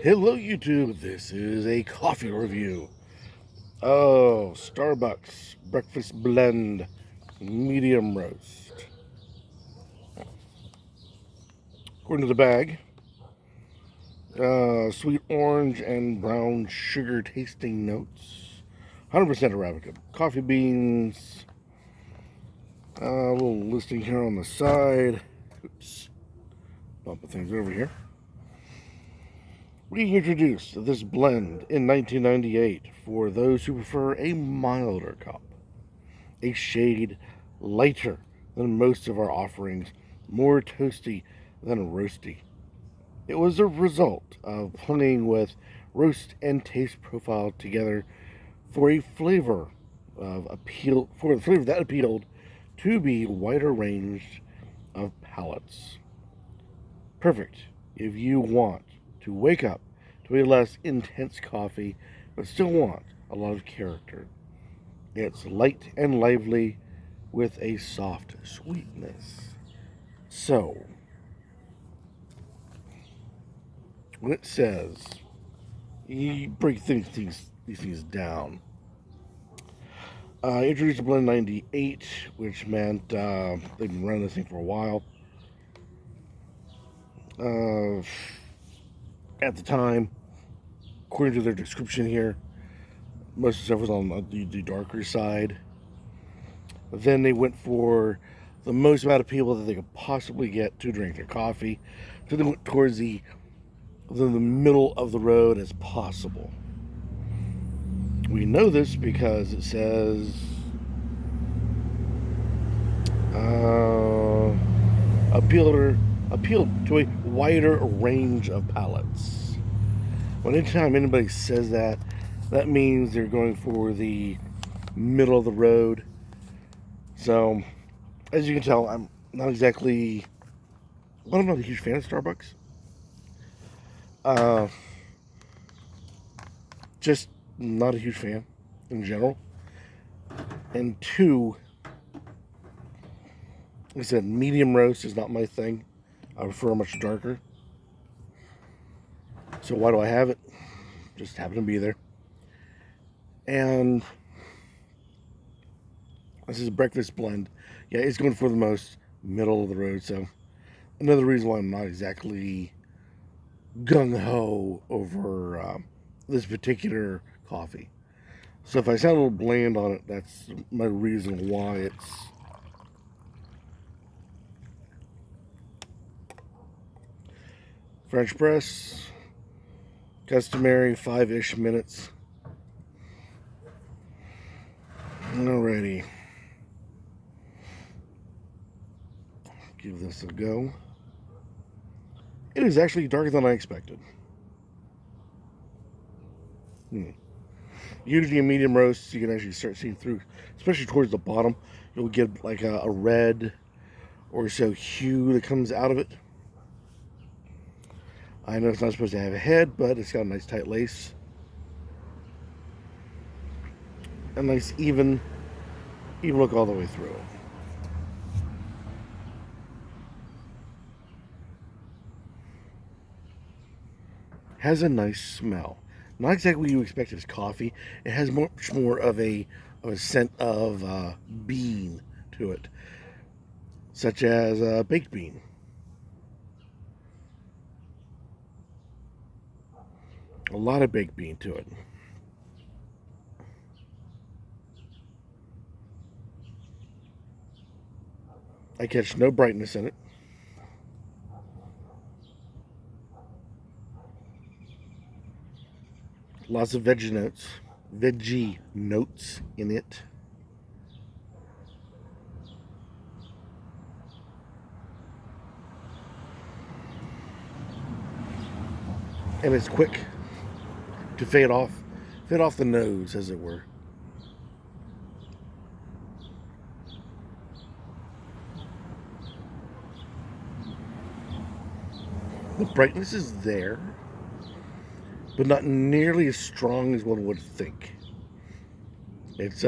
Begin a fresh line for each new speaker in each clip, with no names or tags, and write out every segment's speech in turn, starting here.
Hello YouTube, this is a coffee review. Oh, Starbucks Breakfast Blend Medium Roast. According to the bag, sweet orange and brown sugar tasting notes. 100% Arabica. Coffee beans. A little listing here on the side. Oops. Bumping things over here. We introduced this blend in 1998 for those who prefer a milder cup. A shade lighter than most of our offerings, more toasty than roasty. It was a result of playing with roast and taste profile together for a flavor for the flavor that appealed to be wider range of palates. Perfect if you want to wake up to a less intense coffee but still want a lot of character. It's light and lively with a soft sweetness. So, when it says, you break these things down. Introduced the blend 98, which meant they've been running this thing for a while. Uh, at the time, according to their description here, most of the stuff was on the darker side. But then they went for the most amount of people that they could possibly get to drink their coffee. So they went towards the middle of the road as possible. We know this because it says appeal to a wider range of palates. When anytime anybody says that, that means they're going for the middle of the road. So, as you can tell, I'm not exactly. Well, I'm not a huge fan of Starbucks. Uh, just not a huge fan in general. And two, like I said, medium roast is not my thing. I prefer much darker. So why do I have it? Just happen to be there. And this is a breakfast blend. Yeah, it's going for the most middle of the road. So another reason why I'm not exactly gung ho over this particular coffee. So if I sound a little bland on it, that's my reason why it's French press, customary 5-ish minutes. Alrighty. Give this a go. It is actually darker than I expected. Usually in medium roasts, you can actually start seeing through, especially towards the bottom. You'll get like a red or so hue that comes out of it. I know it's not supposed to have a head, but it's got a nice tight lace. A nice even look all the way through. Has a nice smell. Not exactly what you expect as coffee. It has much more of a scent of bean to it, such as a baked bean. A lot of baked bean to it. I catch no brightness in it. Lots of veggie notes in it. And it's quick to fade off the nose, as it were. The brightness is there, but not nearly as strong as one would think. It's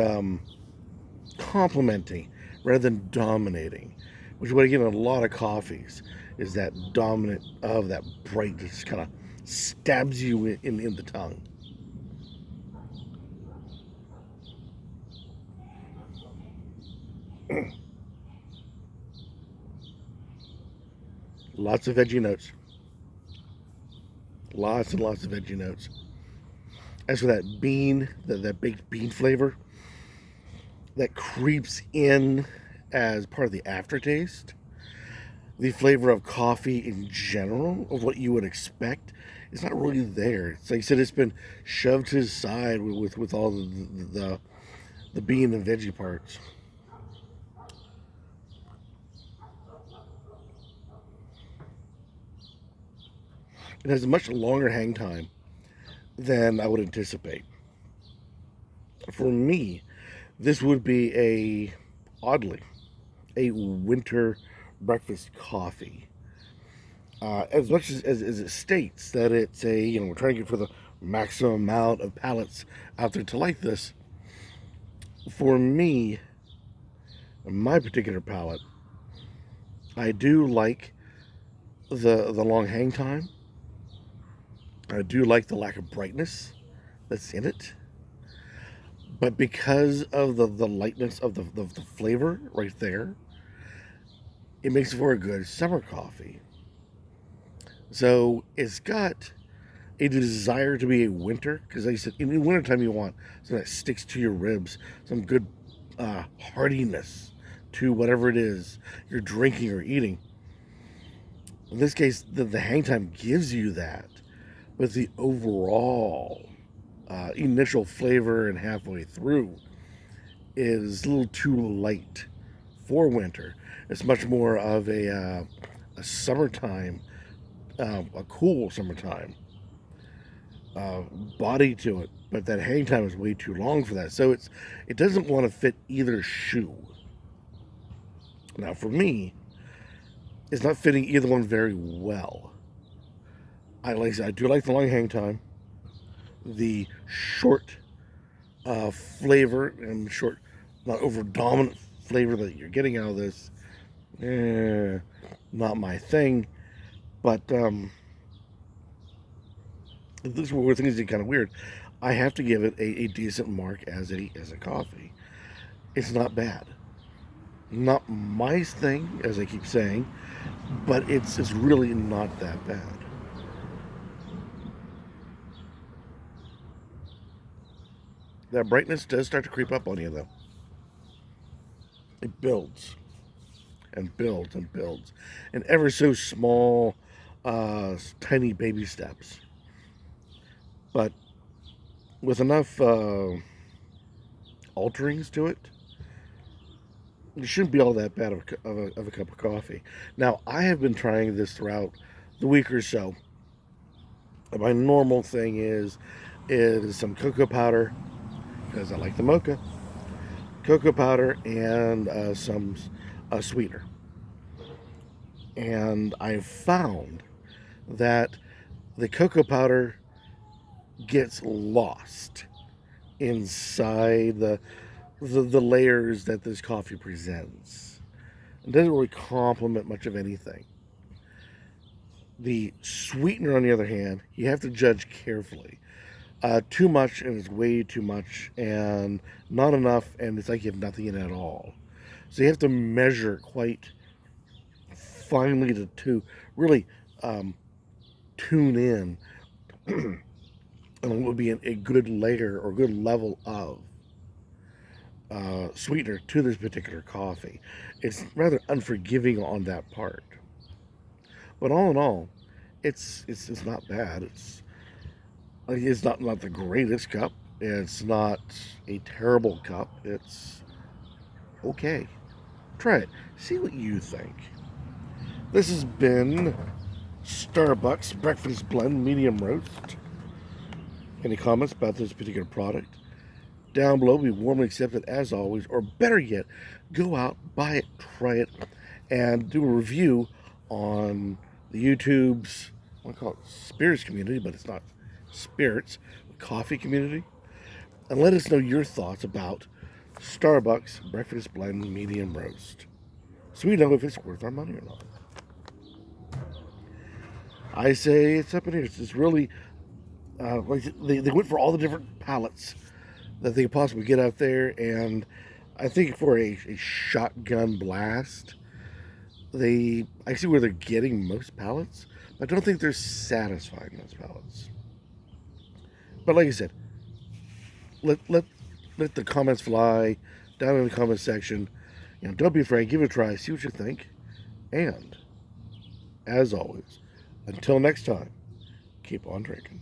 complementing rather than dominating, which is what I get in a lot of coffees, is that dominant of that bright, just kind of stabs you in the tongue. Lots of veggie notes. Lots and lots of veggie notes. As for that bean, that baked bean flavor, that creeps in as part of the aftertaste, the flavor of coffee in general, of what you would expect, is not really there. It's like I said, it's been shoved to the side with all the bean and veggie parts. It has a much longer hang time than I would anticipate. For me, this would be oddly, a winter breakfast coffee. As much as it states that it's we're trying to get for the maximum amount of palates out there to like this. For me, my particular palate, I do like the long hang time. I do like the lack of brightness that's in it. But because of the lightness of the flavor right there, it makes for a good summer coffee. So it's got a desire to be a winter, because like I said, in the wintertime you want something that sticks to your ribs, some good hardiness to whatever it is you're drinking or eating. In this case, the hang time gives you that, but the overall initial flavor and halfway through is a little too light for winter. It's much more of a summertime, a cool summertime uh, body to it, but that hang time is way too long for that. So it doesn't want to fit either shoe. Now for me, it's not fitting either one very well. I do like the long hang time, the short flavor and short, not over dominant flavor that you're getting out of this. Not my thing, but this is where things get kind of weird. I have to give it a decent mark as a coffee. It's not bad. Not my thing, as I keep saying, but it's really not that bad. That brightness does start to creep up on you, though. It builds and builds and builds, and ever so small, tiny baby steps. But with enough alterings to it, it shouldn't be all that bad of a cup of coffee. Now, I have been trying this throughout the week or so. My normal thing is some cocoa powder, because I like the mocha, cocoa powder, and some sweetener. And I've found that the cocoa powder gets lost inside the layers that this coffee presents. It doesn't really complement much of anything. The sweetener, on the other hand, you have to judge carefully. Too much, and it's way too much, and not enough, and it's like you have nothing in it at all. So you have to measure quite finely to really um, tune in on what would be a good layer or good level of sweetener to this particular coffee. It's rather unforgiving on that part. But all in all, it's not bad. It's not the greatest cup. It's not a terrible cup. It's okay. Try it. See what you think. This has been Starbucks Breakfast Blend Medium Roast. Any comments about this particular product? Down below, we warmly accept it as always, or better yet, go out, buy it, try it, and do a review on the YouTube's, I want to call it spirits community, but it's not spirits, coffee community. And let us know your thoughts about Starbucks Breakfast Blend Medium Roast, so we know if it's worth our money or not. I say it's up in here. It's really like they went for all the different palettes that they could possibly get out there, and I think for a shotgun blast, I see where they're getting most pallets, but I don't think they're satisfying those pallets. But like I said, let the comments fly down in the comment section. Don't be afraid. Give it a try. See what you think. And as always, until next time, keep on drinking.